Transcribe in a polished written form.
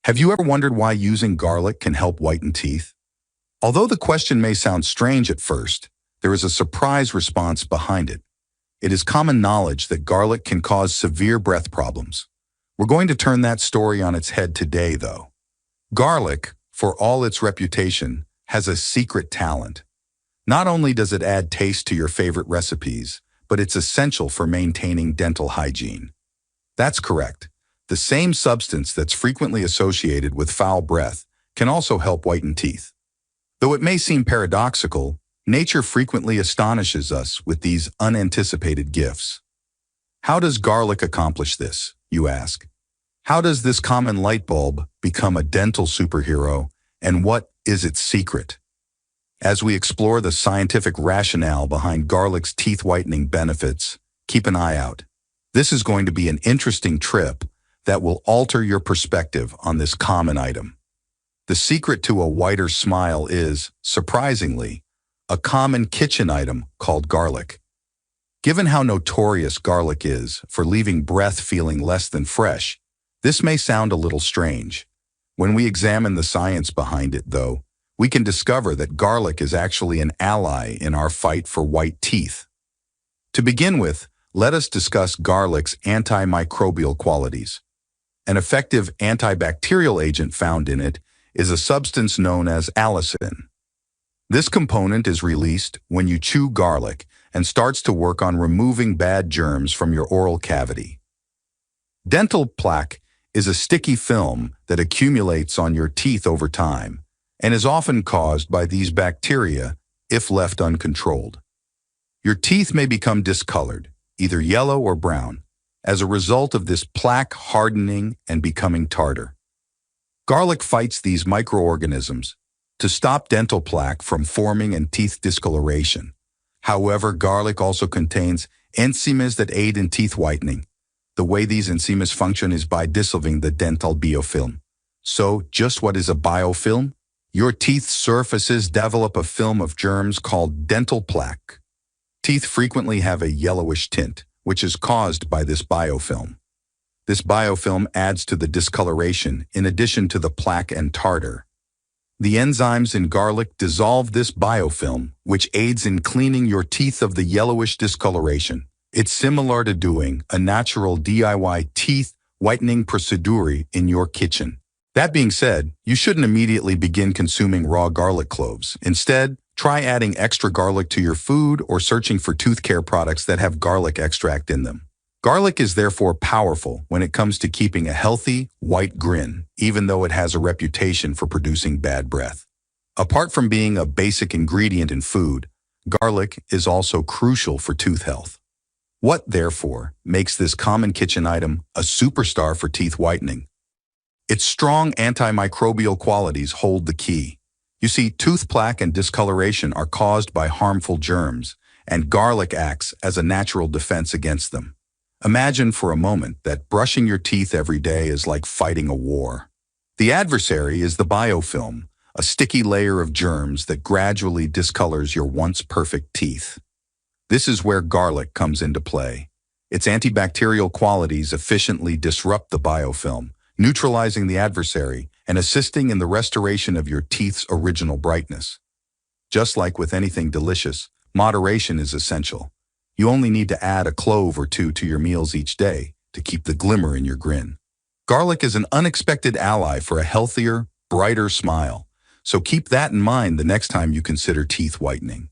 Have you ever wondered why using garlic can help whiten teeth? Although the question may sound strange at first, there is a surprise response behind it. It is common knowledge that garlic can cause severe breath problems. We're going to turn that story on its head today, though. Garlic, for all its reputation, has a secret talent. Not only does it add taste to your favorite recipes, but it's essential for maintaining dental hygiene. That's correct. The same substance that's frequently associated with foul breath can also help whiten teeth. Though it may seem paradoxical, nature frequently astonishes us with these unanticipated gifts. How does garlic accomplish this, you ask? How does this common light bulb become a dental superhero, and what is its secret? As we explore the scientific rationale behind garlic's teeth whitening benefits, keep an eye out. This is going to be an interesting trip that will alter your perspective on this common item. The secret to a whiter smile is, surprisingly, a common kitchen item called garlic. Given how notorious garlic is for leaving breath feeling less than fresh, this may sound a little strange. When we examine the science behind it, though, we can discover that garlic is actually an ally in our fight for white teeth. To begin with, let us discuss garlic's antimicrobial qualities. An effective antibacterial agent found in it is a substance known as allicin. This component is released when you chew garlic and starts to work on removing bad germs from your oral cavity. Dental plaque is a sticky film that accumulates on your teeth over time and is often caused by these bacteria if left uncontrolled. Your teeth may become discolored, either yellow or brown, as a result of this plaque hardening and becoming tartar. Garlic fights these microorganisms to stop dental plaque from forming and teeth discoloration. However, garlic also contains enzymes that aid in teeth whitening. The way these enzymes function is by dissolving the dental biofilm. So, just what is a biofilm? Your teeth surfaces develop a film of germs called dental plaque. Teeth frequently have a yellowish tint, which is caused by this biofilm. This biofilm adds to the discoloration in addition to the plaque and tartar. The enzymes in garlic dissolve this biofilm, which aids in cleaning your teeth of the yellowish discoloration. It's similar to doing a natural DIY teeth whitening procedure in your kitchen. That being said, you shouldn't immediately begin consuming raw garlic cloves. Instead, try adding extra garlic to your food or searching for tooth care products that have garlic extract in them. Garlic is therefore powerful when it comes to keeping a healthy, white grin, even though it has a reputation for producing bad breath. Apart from being a basic ingredient in food, garlic is also crucial for tooth health. What, therefore, makes this common kitchen item a superstar for teeth whitening? Its strong antimicrobial qualities hold the key. You see, tooth plaque and discoloration are caused by harmful germs, and garlic acts as a natural defense against them. Imagine for a moment that brushing your teeth every day is like fighting a war. The adversary is the biofilm, a sticky layer of germs that gradually discolors your once perfect teeth. This is where garlic comes into play. Its antibacterial qualities efficiently disrupt the biofilm, neutralizing the adversary and assisting in the restoration of your teeth's original brightness. Just like with anything delicious, moderation is essential. You only need to add a clove or two to your meals each day to keep the glimmer in your grin. Garlic is an unexpected ally for a healthier, brighter smile, so keep that in mind the next time you consider teeth whitening.